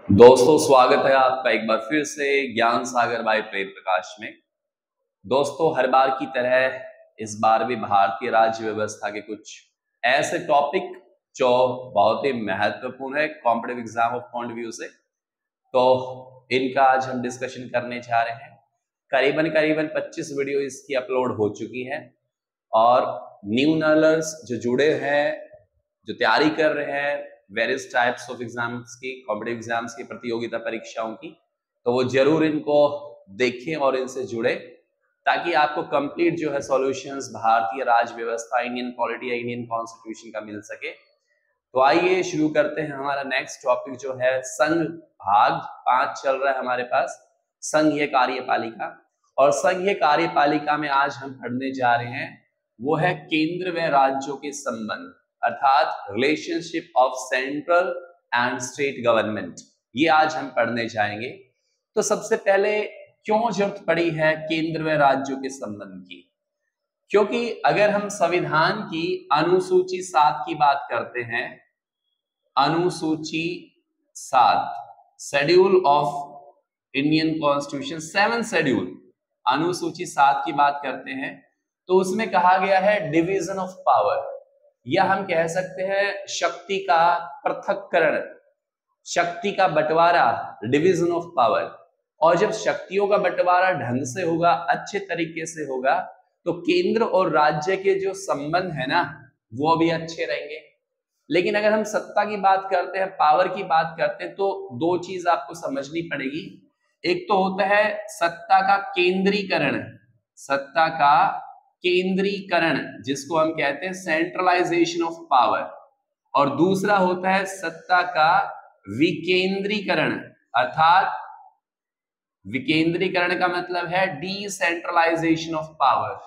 दोस्तों स्वागत है आपका एक बार फिर से ज्ञान सागर बाय प्रेम प्रकाश में। दोस्तों हर बार की तरह इस बार भी भारतीय राज्य व्यवस्था के कुछ ऐसे टॉपिक जो बहुत ही महत्वपूर्ण है competitive exam of point view से, तो इनका आज हम डिस्कशन करने जा रहे हैं। करीबन 25 वीडियो इसकी अपलोड हो चुकी है और न्यू लर्नर्स जो जुड़े हैं, जो तैयारी कर रहे हैं वेरियस टाइप्स ऑफ एग्जाम्स की, कॉम्पिटिटिव एग्जाम्स की, प्रतियोगिता परीक्षाओं की, तो वो जरूर इनको देखें और इनसे जुड़े ताकि आपको कंप्लीट जो है सॉल्यूशंस भारतीय राज्य व्यवस्था, इंडियन पॉलिटी या इंडियन कॉन्स्टिट्यूशन का मिल सके। तो आइए शुरू करते हैं। हमारा नेक्स्ट टॉपिक जो है संघ भाग 5 चल रहा है हमारे पास, संघीय कार्यपालिका। और संघीय कार्यपालिका में आज हम पढ़ने जा रहे हैं वो है केंद्र व राज्यों के संबंध, अर्थात relationship of central and state government. ये आज हम पढ़ने जाएंगे। तो सबसे पहले क्यों जरूरत पड़ी है केंद्र व राज्यों के संबंध की? क्योंकि अगर हम संविधान की अनुसूची 7 की बात करते हैं, अनुसूची 7 schedule of Indian constitution 7 schedule, अनुसूची 7 की बात करते हैं तो उसमें कहा गया है डिवीजन ऑफ पावर, या हम कह सकते हैं शक्ति का पृथक्करण, शक्ति का बंटवारा, डिवीजन ऑफ पावर। और जब शक्तियों का बंटवारा ढंग से होगा, अच्छे तरीके से होगा, तो केंद्र और राज्य के जो संबंध है ना वो भी अच्छे रहेंगे। लेकिन अगर हम सत्ता की बात करते हैं, पावर की बात करते हैं, तो दो चीज आपको समझनी पड़ेगी। एक तो होता है सत्ता का केंद्रीकरण, सत्ता का केंद्रीकरण जिसको हम कहते हैं सेंट्रलाइजेशन ऑफ पावर, और दूसरा होता है सत्ता का विकेंद्रीकरण, अर्थात विकेंद्रीकरण का मतलब है डिसेंट्रलाइजेशन ऑफ पावर।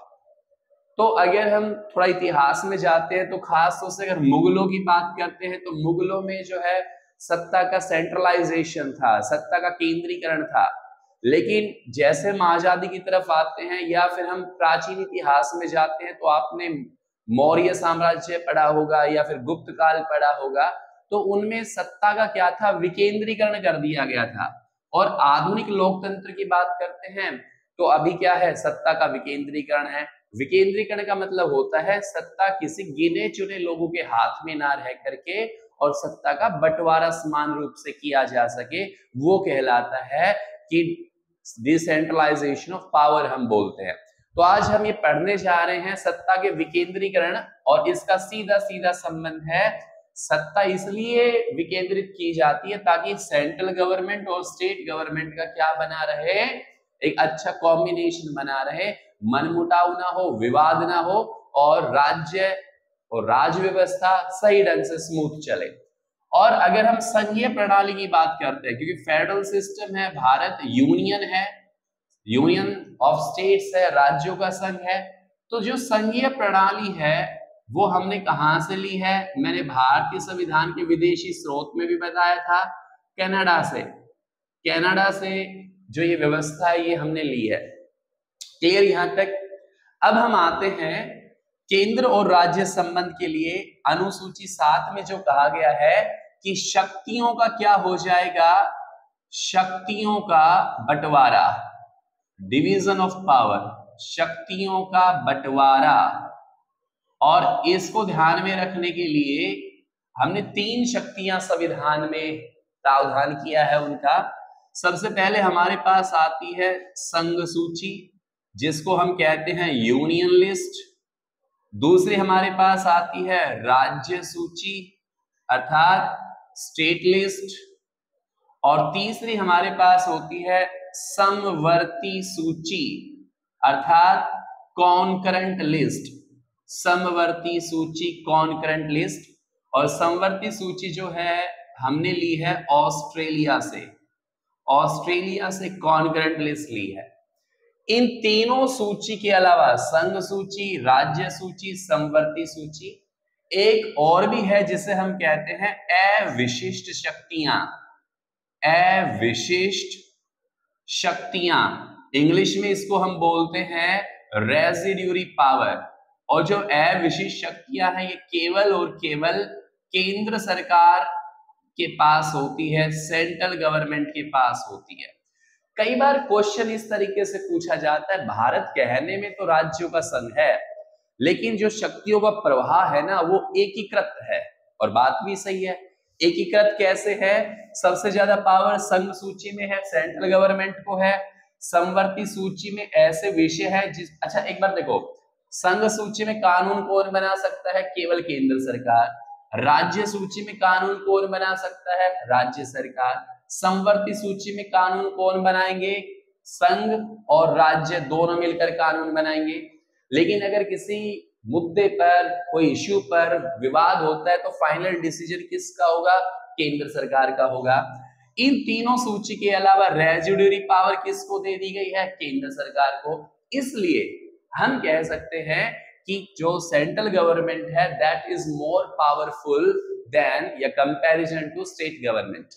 तो अगर हम थोड़ा इतिहास में जाते हैं तो खास तौर से अगर मुगलों की बात करते हैं तो मुगलों में जो है सत्ता का सेंट्रलाइजेशन था, सत्ता का केंद्रीकरण था। लेकिन जैसे हम आजादी की तरफ आते हैं या फिर हम प्राचीन इतिहास में जाते हैं तो आपने मौर्य साम्राज्य पढ़ा होगा या फिर गुप्त काल पढ़ा होगा, तो उनमें सत्ता का क्या था, विकेंद्रीकरण कर दिया गया था। और आधुनिक लोकतंत्र की बात करते हैं तो अभी क्या है, सत्ता का विकेंद्रीकरण है। विकेंद्रीकरण का मतलब होता है सत्ता किसी गिने चुने लोगों के हाथ में ना रह करके और सत्ता का बंटवारा समान रूप से किया जा सके, वो कहलाता है कि डिसेंट्रलाइजेशन ऑफ पावर हम बोलते हैं। तो आज हम ये पढ़ने जा रहे हैं सत्ता के विकेंद्रीकरण, और इसका सीधा सीधा संबंध है सत्ता इसलिए विकेंद्रित की जाती है ताकि सेंट्रल गवर्नमेंट और स्टेट गवर्नमेंट का क्या बना रहे, एक अच्छा कॉम्बिनेशन बना रहे, मनमुटाव ना हो, विवाद ना हो, और राज्य और राज व्यवस्था सही ढंग से स्मूथ चले। और अगर हम संघीय प्रणाली की बात करते हैं, क्योंकि फेडरल सिस्टम है, भारत यूनियन है, यूनियन ऑफ स्टेट्स है, राज्यों का संघ है, तो जो संघीय प्रणाली है वो हमने कहां से ली है? मैंने भारतीय संविधान के विदेशी स्रोत में भी बताया था, कनाडा से। कनाडा से जो ये व्यवस्था है ये हमने ली है। क्लियर यहां तक? अब हम आते हैं केंद्र और राज्य संबंध के लिए। अनुसूची 7 में जो कहा गया है कि शक्तियों का क्या हो जाएगा, शक्तियों का बंटवारा, डिवीजन ऑफ पावर, शक्तियों का बंटवारा। और इसको ध्यान में रखने के लिए हमने 3 शक्तियां संविधान में प्रावधान किया है उनका। सबसे पहले हमारे पास आती है संघ सूची, जिसको हम कहते हैं यूनियन लिस्ट। दूसरी हमारे पास आती है राज्य सूची अर्थात स्टेट लिस्ट, और तीसरी हमारे पास होती है समवर्ती सूची अर्थात कॉन्करेंट लिस्ट, समवर्ती सूची, कॉन्करेंट लिस्ट। और समवर्ती सूची जो है हमने ली है ऑस्ट्रेलिया से, ऑस्ट्रेलिया से कॉन्करेंट लिस्ट ली है। इन तीनों सूची के अलावा संघ सूची, राज्य सूची, समवर्ती सूची, एक और भी है जिसे हम कहते हैं अविशिष्ट शक्तियां, अविशिष्ट शक्तियां। इंग्लिश में इसको हम बोलते हैं रेजिड्यूरी पावर। और जो अविशिष्ट शक्तियां हैं ये केवल और केवल केंद्र सरकार के पास होती है, सेंट्रल गवर्नमेंट के पास होती है। कई बार क्वेश्चन इस तरीके से पूछा जाता है, भारत कहने में तो राज्यों का संघ है, लेकिन जो शक्तियों का प्रवाह है ना वो एकीकृत है। और बात भी सही है, एकीकृत कैसे है? सबसे ज्यादा पावर संघ सूची में है, सेंट्रल गवर्नमेंट को है। समवर्ती सूची में ऐसे विषय है जिस, अच्छा एक बार देखो, संघ सूची में कानून कौन बना सकता है? केवल केंद्र सरकार। राज्य सूची में कानून कौन बना सकता है? राज्य सरकार। समवर्ती सूची में कानून कौन बनाएंगे? संघ और राज्य दोनों मिलकर कानून बनाएंगे। लेकिन अगर किसी मुद्दे पर, कोई इश्यू पर विवाद होता है तो फाइनल डिसीजन किसका होगा? केंद्र सरकार का होगा। इन तीनों सूची के अलावा रेजिड्यूरी पावर किसको दे दी गई है? केंद्र सरकार को। इसलिए हम कह सकते हैं कि जो सेंट्रल गवर्नमेंट है that is more powerful than या कंपैरिजन टू स्टेट गवर्नमेंट।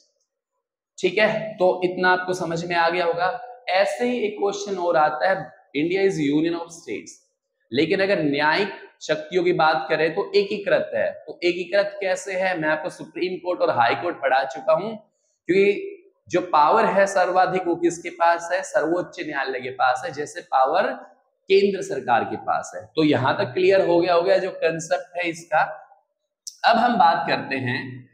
ठीक है, तो इतना आपको समझ में आ गया होगा। ऐसे ही एक क्वेश्चन और आता है, India is union of states, लेकिन अगर न्यायिक शक्तियों की बात करें तो एकीकृत है। तो एकीकृत कैसे है? मैं आपको सुप्रीम कोर्ट और हाई कोर्ट पढ़ा चुका हूं, क्योंकि जो पावर है सर्वाधिक वो किसके पास है? सर्वोच्च न्यायालय के पास है, जैसे पावर केंद्र सरकार के पास है। तो यहां तक क्लियर हो गया जो कंसेप्ट है इसका। अब हम बात करते हैं,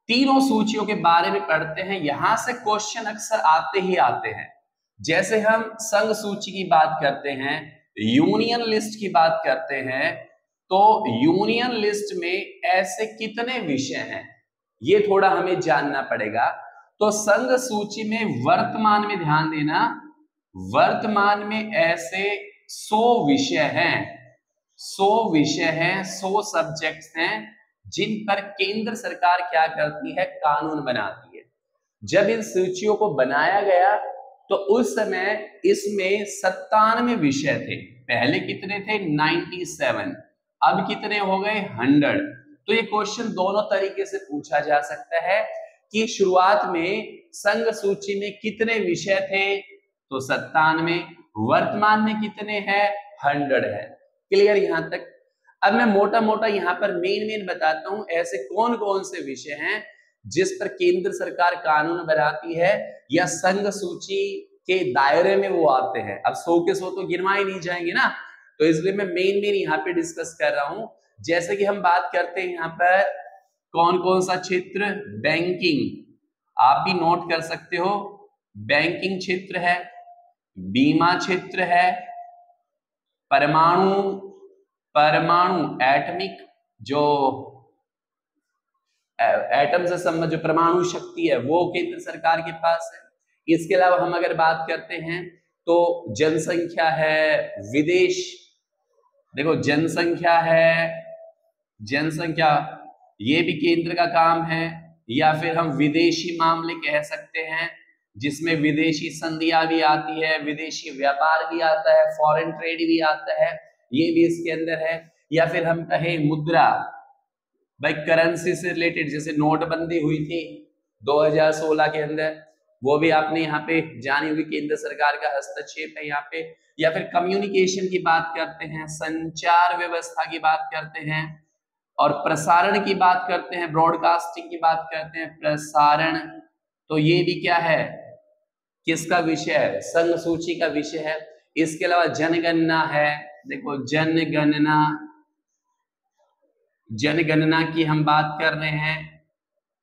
तीनों सूचियों के बारे में पढ़ते हैं। यहां से क्वेश्चन अक्सर आते ही आते हैं। जैसे हम संघ सूची की बात करते हैं, यूनियन लिस्ट की बात करते हैं, तो यूनियन लिस्ट में ऐसे कितने विषय हैं ये थोड़ा हमें जानना पड़ेगा। तो संघ सूची में वर्तमान में ध्यान देना, वर्तमान में ऐसे 100 विषय हैं, 100 विषय हैं, 100 सब्जेक्ट्स हैं जिन पर केंद्र सरकार क्या करती है? कानून बनाती है। जब इन सूचियों को बनाया गया तो उस समय इसमें 97 विषय थे। पहले कितने थे? 97। अब कितने हो गए? 100। तो ये क्वेश्चन दोनों तरीके से पूछा जा सकता है कि शुरुआत में संघ सूची में कितने विषय थे? तो 97। वर्तमान में कितने हैं? 100 है। क्लियर यहां तक? अब मैं मोटा मोटा यहाँ पर मेन बताता हूं, ऐसे कौन कौन से विषय हैं जिस पर केंद्र सरकार कानून बनाती है या संघ सूची के दायरे में वो आते हैं। अब 100 के 100 तो गिनवाए नहीं जाएंगे ना, तो इसलिए मैं मेन यहाँ पे डिस्कस कर रहा हूं। जैसे कि हम बात करते हैं यहाँ पर कौन कौन सा क्षेत्र? बैंकिंग, आप भी नोट कर सकते हो, बैंकिंग क्षेत्र है, बीमा क्षेत्र है, परमाणु एटमिक, जो एटम से संबंधित जो परमाणु शक्ति है वो केंद्र सरकार के पास है। इसके अलावा हम अगर बात करते हैं तो जनसंख्या है, विदेश, देखो जनसंख्या है, जनसंख्या ये भी केंद्र का काम है। या फिर हम विदेशी मामले कह सकते हैं, जिसमें विदेशी संधियां भी आती है, विदेशी व्यापार भी आता है, फॉरेन ट्रेड भी आता है, ये भी इसके अंदर है। या फिर हम कहें मुद्रा, भाई करेंसी से रिलेटेड, जैसे नोटबंदी हुई थी 2016 के अंदर, वो भी आपने यहाँ पे जानी होगी, केंद्र सरकार का हस्तक्षेप है यहाँ पे। या फिर कम्युनिकेशन की बात करते हैं, संचार व्यवस्था की बात करते हैं, और प्रसारण की बात करते हैं, ब्रॉडकास्टिंग की बात करते हैं, प्रसारण, तो ये भी क्या है? किसका विषय है? संघ सूची का विषय है। इसके अलावा जनगणना है, देखो जनगणना की हम बात कर रहे हैं।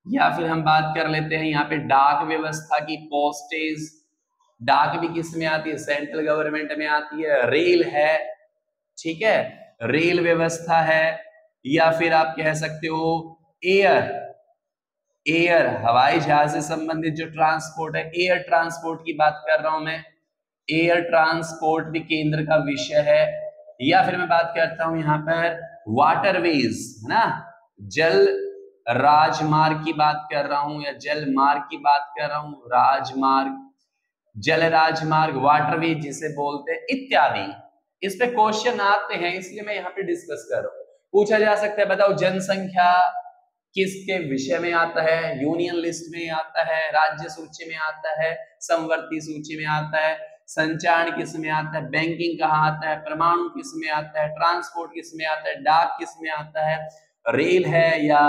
या फिर हम बात कर लेते हैं यहाँ पे डाक व्यवस्था की, पोस्टेज, डाक भी किस में आती है? सेंट्रल गवर्नमेंट में आती है। रेल है, ठीक है, रेल व्यवस्था है। या फिर आप कह सकते हो एयर, हवाई जहाज से संबंधित जो ट्रांसपोर्ट है, एयर ट्रांसपोर्ट की बात कर रहा हूं मैं, एयर ट्रांसपोर्ट भी केंद्र का विषय है। या फिर मैं बात करता हूं यहाँ पर वाटरवेज, है ना, जल राजमार्ग की बात कर रहा हूं, या जल मार्ग की बात कर रहा हूं, राजमार्ग, जल राजमार्ग, वाटरवेज जिसे बोलते हैं, इत्यादि। इस पे क्वेश्चन आते हैं, इसलिए मैं यहाँ पे डिस्कस कर रहा हूं। पूछा जा सकता है, बताओ जनसंख्या किसके विषय में आता है? यूनियन लिस्ट में आता है, राज्य सूची में आता है, समवर्ती सूची में आता है, संचार किस में आता है, बैंकिंग कहाँ आता है, परमाणु किस में आता है, ट्रांसपोर्ट किस में आता है, डाक किस में आता है, रेल है या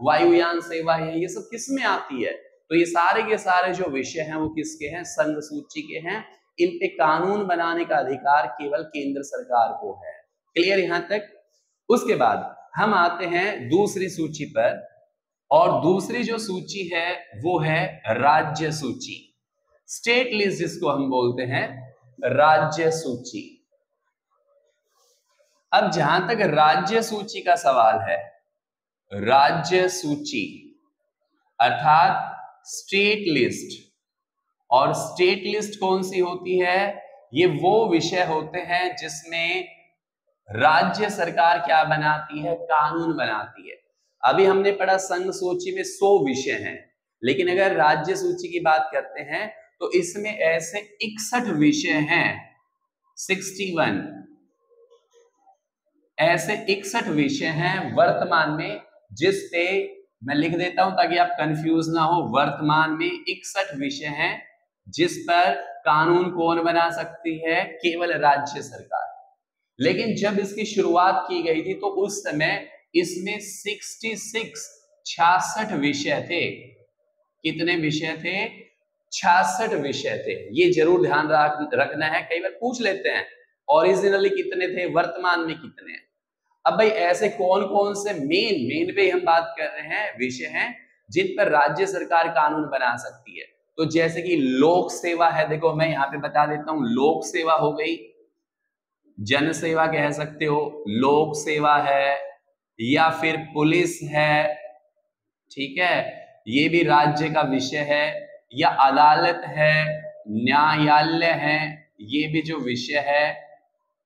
वायुयान सेवा है, ये सब किस में आती है? तो ये सारे के सारे जो विषय हैं वो किसके हैं? संघ सूची के हैं। इन पे कानून बनाने का अधिकार केवल केंद्र सरकार को है। क्लियर यहां तक? उसके बाद हम आते हैं दूसरी सूची पर, और दूसरी जो सूची है वो है राज्य सूची, स्टेट लिस्ट जिसको हम बोलते हैं, राज्य सूची। अब जहां तक राज्य सूची का सवाल है, राज्य सूची अर्थात स्टेट लिस्ट, और स्टेट लिस्ट कौन सी होती है? ये वो विषय होते हैं जिसमें राज्य सरकार क्या बनाती है? कानून बनाती है। अभी हमने पढ़ा संघ सूची में 100 विषय हैं, लेकिन अगर राज्य सूची की बात करते हैं तो इसमें ऐसे 61 विषय हैं, 61 ऐसे 61 विषय हैं वर्तमान में, जिस पे मैं लिख देता हूं ताकि आप कंफ्यूज ना हो। वर्तमान में 61 विषय हैं जिस पर कानून कौन बना सकती है? केवल राज्य सरकार। लेकिन जब इसकी शुरुआत की गई थी तो उस समय इसमें 66 विषय थे। कितने विषय थे? 66 विषय थे। ये जरूर ध्यान रखना है, कई बार पूछ लेते हैं ओरिजिनली कितने थे, वर्तमान में कितने हैं। अब भाई ऐसे कौन कौन से मेन पे हम बात कर रहे हैं विषय हैं जिन पर राज्य सरकार कानून बना सकती है। तो जैसे कि लोक सेवा है, देखो मैं यहाँ पे बता देता हूं, लोक सेवा हो गई, जन सेवा कह सकते हो, लोक सेवा है, या फिर पुलिस है, ठीक है, ये भी राज्य का विषय है, या अदालत है, न्यायालय है, ये भी जो विषय है,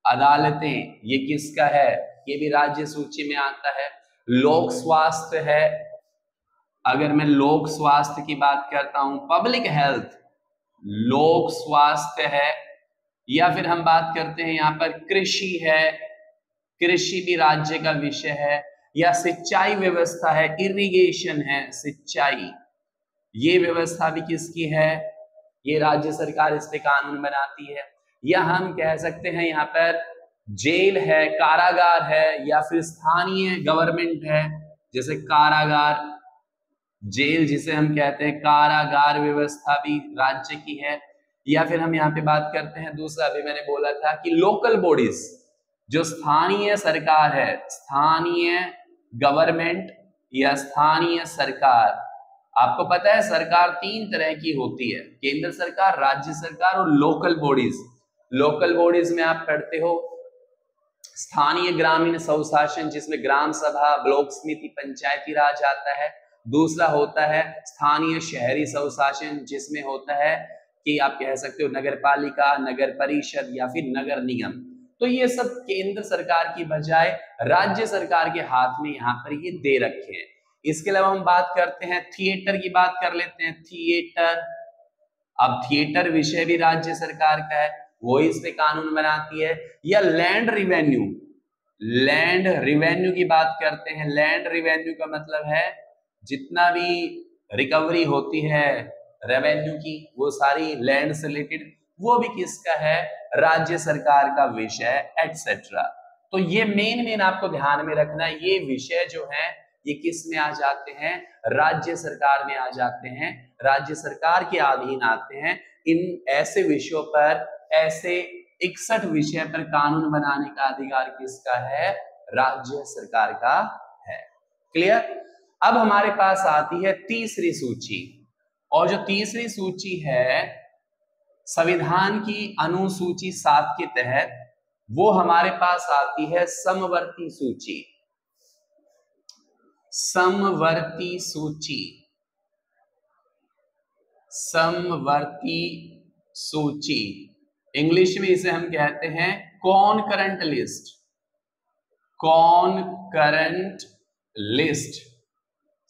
अदालतें, ये किसका है? ये भी राज्य सूची में आता है। लोक स्वास्थ्य है, अगर मैं लोक स्वास्थ्य की बात करता हूं, पब्लिक हेल्थ, लोक स्वास्थ्य है, या फिर हम बात करते हैं यहाँ पर कृषि है, कृषि भी राज्य का विषय है, या सिंचाई व्यवस्था है, इरिगेशन है, सिंचाई, ये व्यवस्था भी किसकी है? ये राज्य सरकार इस पे कानून बनाती है। या हम कह सकते हैं यहाँ पर जेल है, कारागार है, या फिर स्थानीय गवर्नमेंट है, जैसे कारागार, जेल जिसे हम कहते हैं, कारागार व्यवस्था भी राज्य की है। या फिर हम यहाँ पे बात करते हैं दूसरा, अभी मैंने बोला था कि लोकल बॉडीज, जो स्थानीय सरकार है, स्थानीय गवर्नमेंट या स्थानीय सरकार। आपको पता है सरकार 3 तरह की होती है, केंद्र सरकार, राज्य सरकार और लोकल बॉडीज। लोकल बॉडीज में आप पढ़ते हो स्थानीय ग्रामीण स्वशासन, जिसमें ग्राम सभा, ब्लॉक समिति, पंचायती राज आता है। दूसरा होता है स्थानीय शहरी स्वशासन, जिसमें होता है कि आप कह सकते हो नगर पालिका, नगर परिषद या फिर नगर निगम। तो ये सब केंद्र सरकार की बजाय राज्य सरकार के हाथ में यहाँ पर ये दे रखे हैं। इसके अलावा हम बात करते हैं थिएटर की, बात कर लेते हैं थिएटर। अब थिएटर विषय भी राज्य सरकार का है, वो इस पे कानून बनाती है। या लैंड रिवेन्यू, लैंड रिवेन्यू की बात करते हैं। लैंड रिवेन्यू का मतलब है जितना भी रिकवरी होती है रेवेन्यू की, वो सारी लैंड से रिलेटेड, वो भी किसका है? राज्य सरकार का विषय, एक्सेट्रा। तो ये मेन आपको ध्यान में रखना है, ये विषय जो है ये किस में आ जाते हैं? राज्य सरकार में आ जाते हैं, राज्य सरकार के अधीन आते हैं। इन ऐसे विषयों पर, ऐसे 61 विषय पर कानून बनाने का अधिकार किसका है? राज्य सरकार का है। क्लियर? अब हमारे पास आती है तीसरी सूची, और जो तीसरी सूची है संविधान की अनुसूची 7 के तहत, वो हमारे पास आती है समवर्ती सूची। समवर्ती सूची, समवर्ती सूची, इंग्लिश में इसे हम कहते हैं कॉनकरेंट लिस्ट। कॉनकरेंट लिस्ट,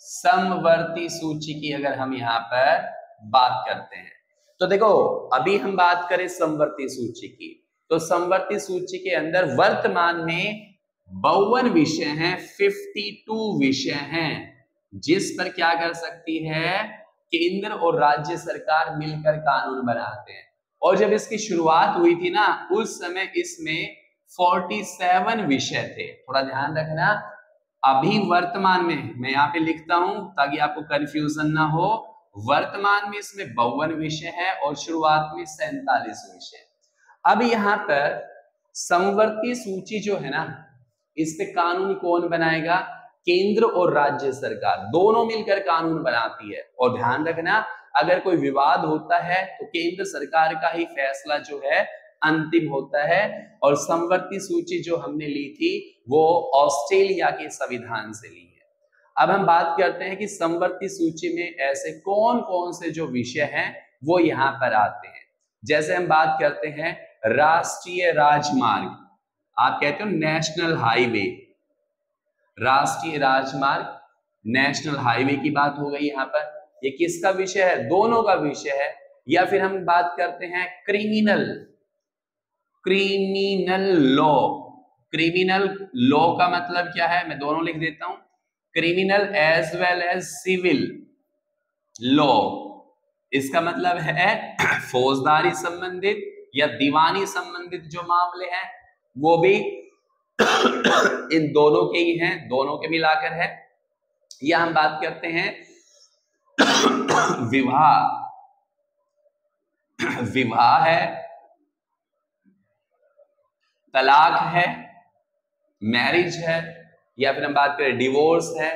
समवर्ती सूची की अगर हम यहां पर बात करते हैं तो देखो, अभी हम बात करें समवर्ती सूची की, तो समवर्ती सूची के अंदर वर्तमान में 52 विषय हैं, 52 विषय हैं, जिस पर क्या कर सकती है? केंद्र और राज्य सरकार मिलकर कानून बनाते हैं। और जब इसकी शुरुआत हुई थी ना, उस समय इसमें 47 विषय थे। थोड़ा ध्यान रखना, अभी वर्तमान में मैं यहाँ पे लिखता हूं ताकि आपको कंफ्यूजन ना हो, वर्तमान में इसमें 52 विषय है और शुरुआत में 47 विषय। अब यहाँ पर समवर्ती सूची जो है ना, इस पे कानून कौन बनाएगा? केंद्र और राज्य सरकार दोनों मिलकर कानून बनाती है। और ध्यान रखना, अगर कोई विवाद होता है तो केंद्र सरकार का ही फैसला जो है अंतिम होता है। और समवर्ती सूची जो हमने ली थी वो ऑस्ट्रेलिया के संविधान से ली है। अब हम बात करते हैं कि समवर्ती सूची में ऐसे कौन कौन से जो विषय हैं वो यहाँ पर आते हैं। जैसे हम बात करते हैं राष्ट्रीय राजमार्ग, आप कहते हो नेशनल हाईवे, राष्ट्रीय राजमार्ग, नेशनल हाईवे की बात हो गई यहाँ पर। ये किसका विषय है? दोनों का विषय है। या फिर हम बात करते हैं क्रिमिनल लॉ। क्रिमिनल लॉ का मतलब क्या है? मैं दोनों लिख देता हूं, criminal as well as civil law. इसका मतलब है फौजदारी संबंधित या दीवानी संबंधित जो मामले हैं वो भी इन दोनों के ही हैं, दोनों के मिलाकर है। या हम बात करते हैं विवाह है, तलाक है, मैरिज है, या फिर हम बात करें डिवोर्स है,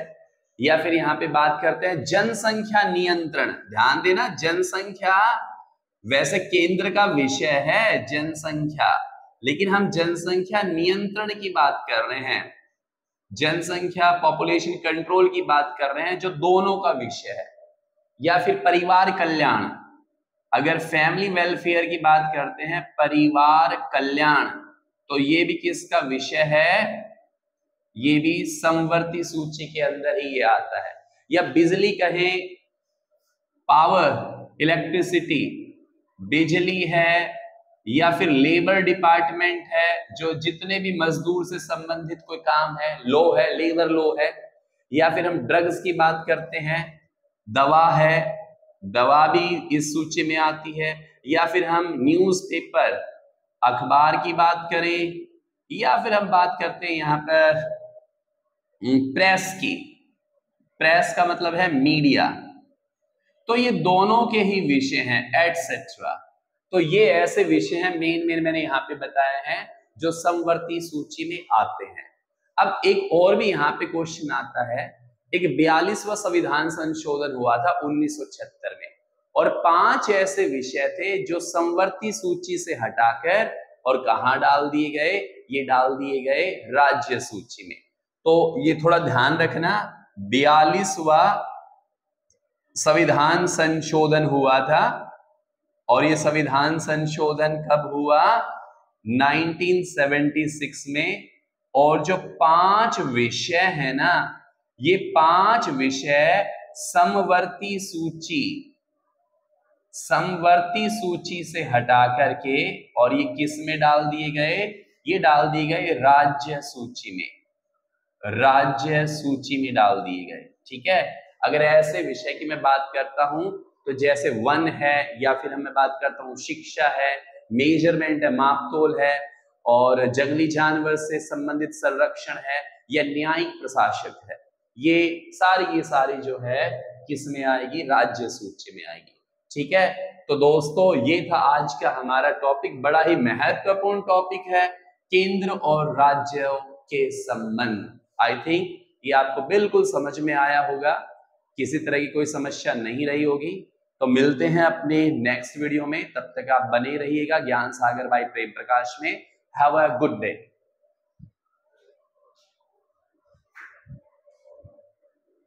या फिर यहां पे बात करते हैं जनसंख्या नियंत्रण। ध्यान देना, जनसंख्या वैसे केंद्र का विषय है जनसंख्या, लेकिन हम जनसंख्या नियंत्रण की बात कर रहे हैं, जनसंख्या पॉपुलेशन कंट्रोल की बात कर रहे हैं, जो दोनों का विषय है। या फिर परिवार कल्याण, अगर फैमिली वेलफेयर की बात करते हैं, परिवार कल्याण, तो ये भी किसका विषय है? ये भी समवर्ती सूची के अंदर ही ये आता है। या बिजली कहें, पावर, इलेक्ट्रिसिटी, बिजली है, या फिर लेबर डिपार्टमेंट है, जो जितने भी मजदूर से संबंधित कोई काम है, लॉ है, लेबर लॉ है। या फिर हम ड्रग्स की बात करते हैं, दवा है, दवा भी इस सूची में आती है। या फिर हम न्यूज़पेपर, अखबार की बात करें, या फिर हम बात करते हैं यहाँ पर प्रेस की, प्रेस का मतलब है मीडिया, तो ये दोनों के ही विषय हैं एटसेट्रा। तो ये ऐसे विषय हैं मेन मैंने यहाँ पे बताया है जो समवर्ती सूची में आते हैं। अब एक और भी यहाँ पे क्वेश्चन आता है, एक 42वां संविधान संशोधन हुआ था 1976 में, और 5 ऐसे विषय थे जो समवर्ती सूची से हटाकर और कहाँ डाल दिए गए? ये डाल दिए गए राज्य सूची में। तो ये थोड़ा ध्यान रखना, 42वां संविधान संशोधन हुआ था, और ये संविधान संशोधन कब हुआ? 1976 में। और जो 5 विषय है ना, ये 5 विषय समवर्ती सूची से हटा करके और ये किस में डाल दिए गए? ये डाल दिए गए राज्य सूची में, राज्य सूची में डाल दिए गए। ठीक है। अगर ऐसे विषय की मैं बात करता हूं तो जैसे वन है, या फिर मैं बात करता हूं शिक्षा है, मेजरमेंट है, मापतोल है, और जंगली जानवर से संबंधित संरक्षण है, या न्यायिक प्रशासक है, ये सारी जो है किस में आएगी? राज्य सूची में आएगी। ठीक है। तो दोस्तों ये था आज का हमारा टॉपिक, बड़ा ही महत्वपूर्ण टॉपिक है, केंद्र और राज्यों के संबंध। आई थिंक ये आपको बिल्कुल समझ में आया होगा, किसी तरह की कोई समस्या नहीं रही होगी। तो मिलते हैं अपने नेक्स्ट वीडियो में, तब तक आप बने रहिएगा ज्ञान सागर बाय प्रेम प्रकाश में। Have a good day.